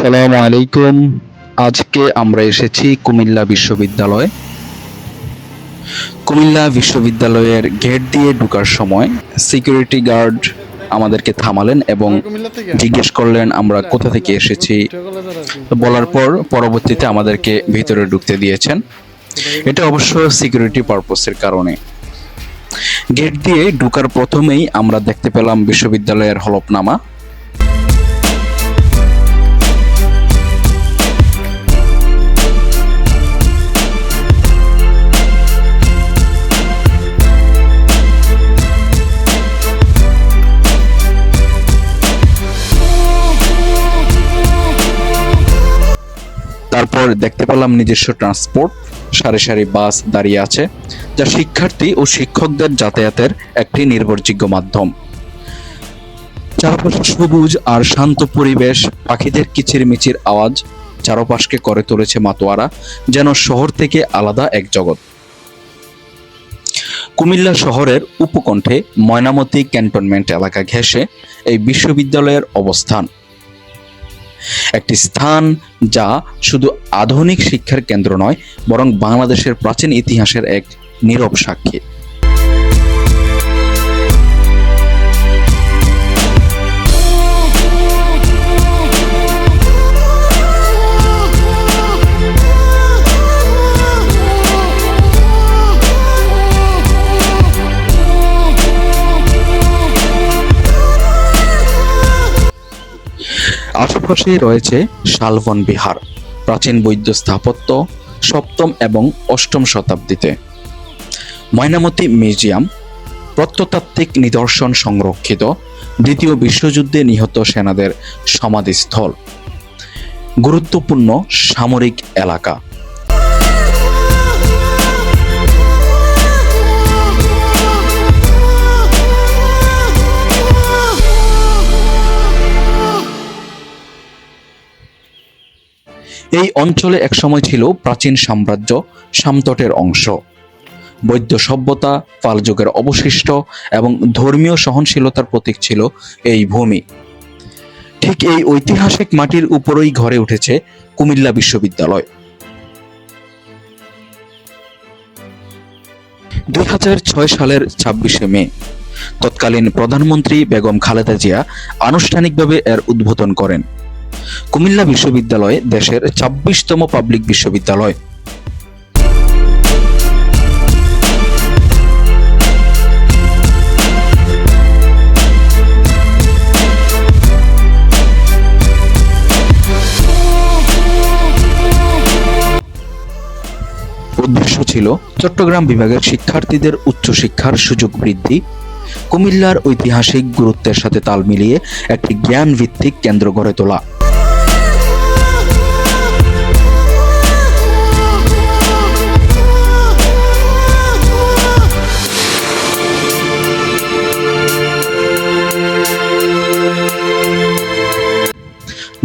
আসসালামু আলাইকুম। আজকে আমরা এসেছি কুমিল্লা বিশ্ববিদ্যালয়। কুমিল্লা বিশ্ববিদ্যালয়ের গেট দিয়ে ঢোকার সময় সিকিউরিটি গার্ড আমাদেরকে থামালেন এবং জিজ্ঞেস করলেন আমরা কোথা থেকে এসেছি। তো বলার পর পরবর্তীতে আমাদেরকে ভিতরে ঢুকতে দিয়েছেন। এটা অবশ্য সিকিউরিটি পারপসের কারণে। গেট দিয়ে ঢোকার প্রথমেই আমরা দেখতে পেলাম বিশ্ববিদ্যালয়ের হলফনামা। তারপর দেখতে পেলাম নিজস্ব ট্রান্সপোর্ট, সারি সারি বাস দাঁড়িয়ে আছে, যা শিক্ষার্থী ও শিক্ষকদের যাতায়াতের একটি নির্ভরযোগ্য মাধ্যম। চারপাশে সবুজ আর শান্ত পরিবেশ, পাখিদের কিচিরমিচির আওয়াজ চারপাশকে করে তুলেছে মাতোয়ারা, যেন শহর থেকে আলাদা এক জগৎ। কুমিল্লা শহরের উপকণ্ঠে ময়নামতি ক্যান্টনমেন্ট এলাকা ঘেঁষে এই বিশ্ববিদ্যালয়ের অবস্থান। একটি স্থান যা শুধু আধুনিক শিক্ষার কেন্দ্র নয়, বরং বাংলাদেশের প্রাচীন ইতিহাসের এক নীরব সাক্ষী। আশেপাশে রয়েছে শালবন বিহার, প্রাচীন বৌদ্ধ স্থাপত্য, সপ্তম এবং অষ্টম শতাব্দীতে। ময়নামতি মিউজিয়াম, প্রত্নতাত্ত্বিক নিদর্শন সংরক্ষিত, দ্বিতীয় বিশ্বযুদ্ধে নিহত সেনাদের সমাধিস্থল, গুরুত্বপূর্ণ সামরিক এলাকা। এই অঞ্চলে একসময় ছিল প্রাচীন সাম্রাজ্য সামতটের অংশ। বৌদ্ধ সভ্যতা, পাল যুগের অবশিষ্ট এবং ধর্মীয় সহনশীলতার প্রতীক ছিল এই ভূমি। ঠিক এই ঐতিহাসিক মাটির উপরই গড়ে উঠেছে কুমিল্লা বিশ্ববিদ্যালয়। 2006 সালের 26শে মে তৎকালীন প্রধানমন্ত্রী বেগম খালেদা জিয়া আনুষ্ঠানিকভাবে এর উদ্বোধন করেন। কুমিল্লা বিশ্ববিদ্যালয় দেশের 26তম পাবলিক বিশ্ববিদ্যালয়। উদ্দেশ্য ছিল চট্টগ্রাম বিভাগের শিক্ষার্থীদের উচ্চশিক্ষার সুযোগ বৃদ্ধি, কুমিল্লার ঐতিহাসিক গুরুত্বের সাথে তাল মিলিয়ে একটি জ্ঞান ভিত্তিক কেন্দ্র গড়ে তোলা।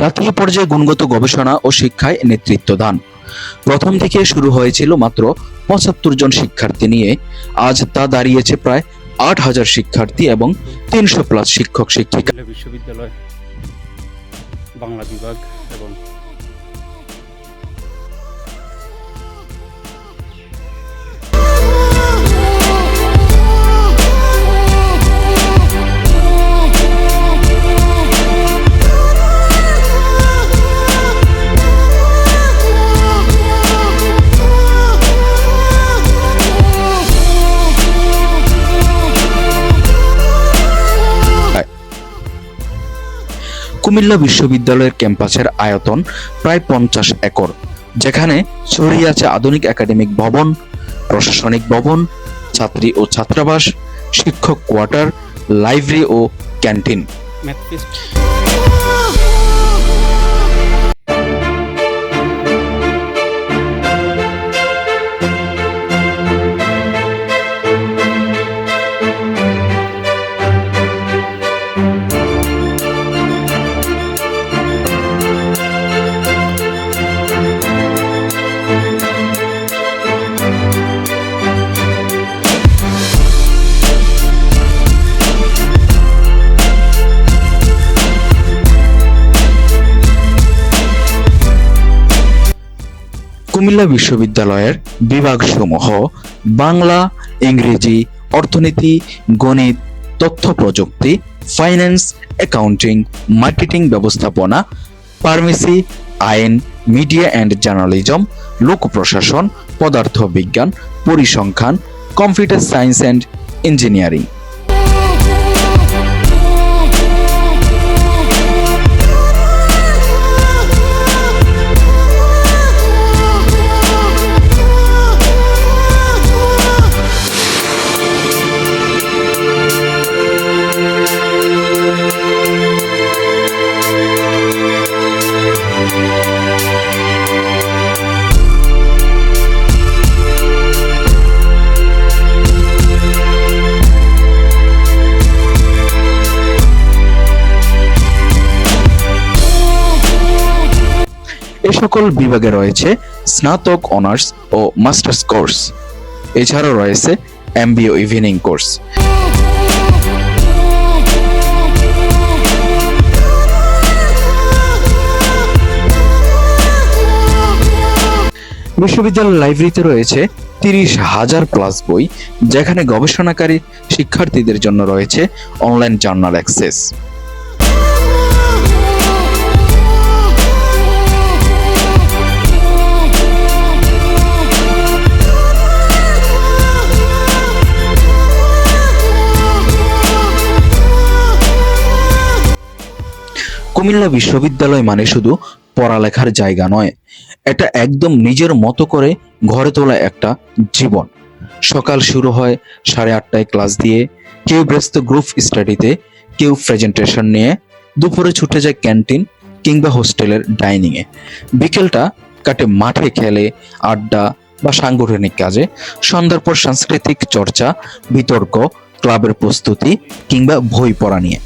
জাতীয় পর্যায়ে গুণগত গবেষণা ও শিক্ষায় নেতৃত্ব দান। প্রথম থেকে শুরু হয়েছিল মাত্র 75 জন শিক্ষার্থী নিয়ে, আজ তা দাঁড়িয়েছে প্রায় 8000 শিক্ষার্থী এবং 300+ শিক্ষক শিক্ষিকা। বিশ্ববিদ্যালয় বাংলা বিভাগ এবং কুমিল্লা বিশ্ববিদ্যালয়ের ক্যাম্পাসের আয়তন প্রায় 50 একর, যেখানে ছড়িয়ে আছে আধুনিক একাডেমিক ভবন, প্রশাসনিক ভবন, ছাত্রী ও ছাত্রাবাস, শিক্ষক কোয়ার্টার, লাইব্রেরি ও ক্যান্টিন। কুমিল্লা বিশ্ববিদ্যালয়ের বিভাগসমূহ বাংলা, ইংরেজি, অর্থনীতি, গণিত, তথ্য প্রযুক্তি, ফাইন্যান্স, অ্যাকাউন্টিং, মার্কেটিং ব্যবস্থাপনা, ফার্মেসি, আইন, মিডিয়া অ্যান্ড জার্নালিজম, লোক প্রশাসন, পদার্থ বিজ্ঞান, পরিসংখ্যান, কম্পিউটার সায়েন্স অ্যান্ড ইঞ্জিনিয়ারিং। এ সকল বিভাগে রয়েছে স্নাতক অনার্স ও মাস্টার্স কোর্স। এছাড়াও রয়েছে এমবিএ ইভিনিং কোর্স। বিশ্ববিদ্যালয় লাইব্রেরিতে রয়েছে 30,000 প্লাস বই, যেখানে গবেষণাকারী শিক্ষার্থীদের জন্য রয়েছে অনলাইন জার্নাল অ্যাক্সেস। কুমিল্লা বিশ্ববিদ্যালয় মানে শুধু পড়ালেখার জায়গা নয়, এটা একদম নিজের মতো করে গড়ে তোলা একটা জীবন। সকাল শুরু হয় 8:30টায় ক্লাস দিয়ে, কেউ ব্যস্ত গ্রুপ স্টাডিতে, কেউ প্রেজেন্টেশন নিয়ে, দুপুরে ছুটে যায় ক্যান্টিন কিংবা হোস্টেলের ডাইনিংয়ে, বিকেলটা কাটে মাঠে খেলে, আড্ডা বা সাংগঠনিক কাজে, সন্ধ্যার পর সাংস্কৃতিক চর্চা, বিতর্ক, ক্লাবের প্রস্তুতি কিংবা বই পড়া নিয়ে।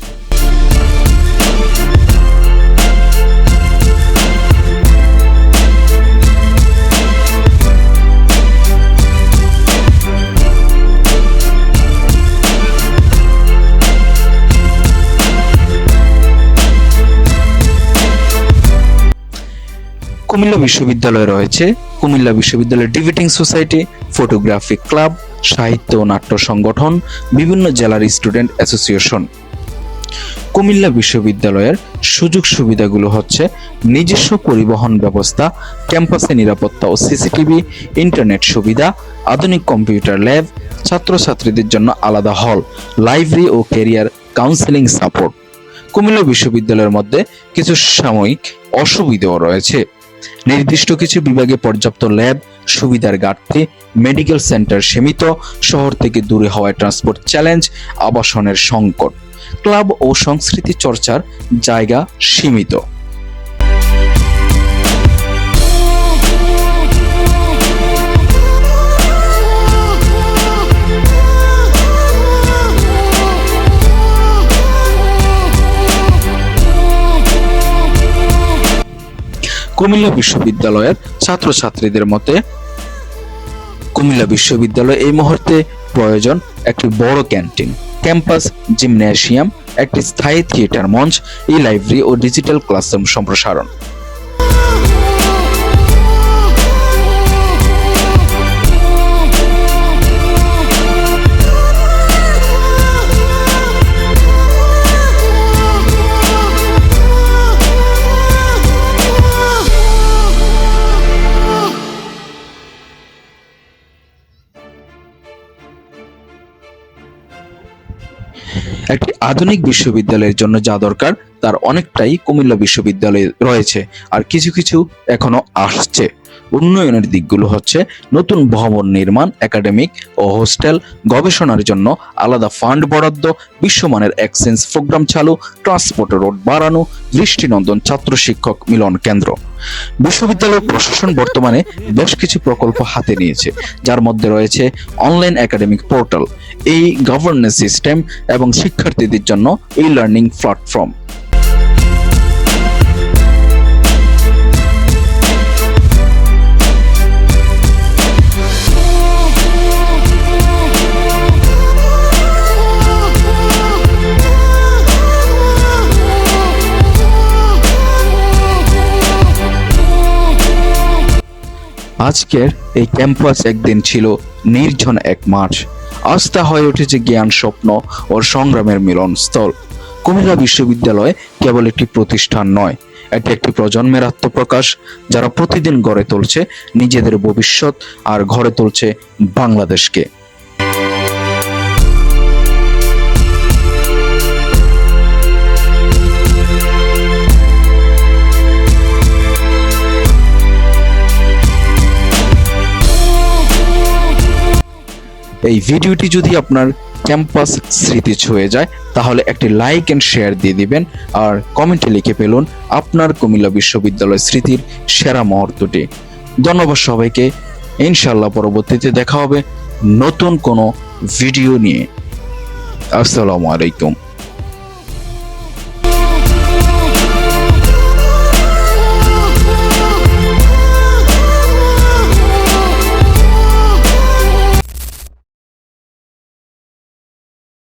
কুমিল্লা বিশ্ববিদ্যালয়ে রয়েছে কুমিল্লা বিশ্ববিদ্যালয়ের ডিবেটিং সোসাইটি, ফটোগ্রাফি ক্লাব, সাহিত্য ও নাট্য সংগঠন, বিভিন্ন জেলার স্টুডেন্ট অ্যাসোসিয়েশন। কুমিল্লা বিশ্ববিদ্যালয়ের সুযোগ সুবিধাগুলো হচ্ছে নিজস্ব পরিবহন ব্যবস্থা, ক্যাম্পাসে নিরাপত্তা ও সিসিটিভি, ইন্টারনেট সুবিধা, আধুনিক কম্পিউটার ল্যাব, ছাত্রছাত্রীদের জন্য আলাদা হল, লাইব্রেরি ও ক্যারিয়ার কাউন্সেলিং সাপোর্ট। কুমিল্লা বিশ্ববিদ্যালয়ের মধ্যে কিছু সাময়িক অসুবিধাও রয়েছে। নির্দিষ্ট কিছু বিভাগে পর্যাপ্ত ল্যাব সুবিধার ঘাটতি, মেডিকেল সেন্টার সীমিত, শহর থেকে দূরে হওয়ায় ট্রান্সপোর্ট চ্যালেঞ্জ, আবাসনের সংকট, ক্লাব ও সংস্কৃতি চর্চার জায়গা সীমিত। কুমিল্লা বিশ্ববিদ্যালয়ের ছাত্রছাত্রীদের মতে কুমিল্লা বিশ্ববিদ্যালয় এই মুহূর্তে প্রয়োজন একটি বড় ক্যান্টিন, ক্যাম্পাস জিমন্যাসিয়াম, একটি স্থায়ী থিয়েটার মঞ্চ, ই লাইব্রেরি ও ডিজিটাল ক্লাসরুম সম্প্রসারণ। একটি আধুনিক বিশ্ববিদ্যালয়ের জন্য যা দরকার তার অনেকটাই কুমিল্লা বিশ্ববিদ্যালয়ে রয়েছে, আর কিছু কিছু এখনো আসছে। উন্নয়নের দিকগুলো হচ্ছে নতুন ভবন নির্মাণ, একাডেমিক ও হোস্টেল, গবেষণার জন্য আলাদা ফান্ড বরাদ্দ, বিশ্বমানের এক্সচেঞ্জ প্রোগ্রাম চালু, ট্রান্সপোর্ট রোড বাড়ানো, দৃষ্টিনন্দন ছাত্র শিক্ষক মিলন কেন্দ্র। বিশ্ববিদ্যালয় প্রশাসন বর্তমানে বেশ কিছু প্রকল্প হাতে নিয়েছে, যার মধ্যে রয়েছে অনলাইন একাডেমিক পোর্টাল, এই গভর্নেন্স সিস্টেম এবং শিক্ষার্থীদের জন্য ই লার্নিং প্ল্যাটফর্ম। আজকের এই ক্যাম্পাস একদিন ছিল নির্জন এক মাঠ, আজ তা হয়ে উঠেছে জ্ঞান, স্বপ্ন ও সংগ্রামের মিলনস্থল। কুমিল্লা বিশ্ববিদ্যালয় কেবল একটি প্রতিষ্ঠান নয়, এটি একটি প্রজন্মের আত্মপ্রকাশ, যারা প্রতিদিন গড়ে তুলছে নিজেদের ভবিষ্যৎ আর গড়ে তুলছে বাংলাদেশকে। এই ভিডিওটি যদি আপনার ক্যাম্পাস স্মৃতি ছুঁয়ে যায় তাহলে একটি লাইক এন্ড শেয়ার দিয়ে দিবেন, আর কমেন্টে লিখে ফেলুন আপনার কুমিল্লা বিশ্ববিদ্যালয় স্মৃতির সেরা মুহূর্তটি। ধন্যবাদ সবাইকে। ইনশাআল্লাহ পরবর্তীতে দেখা হবে নতুন কোনো ভিডিও নিয়ে। আসসালামু আলাইকুম।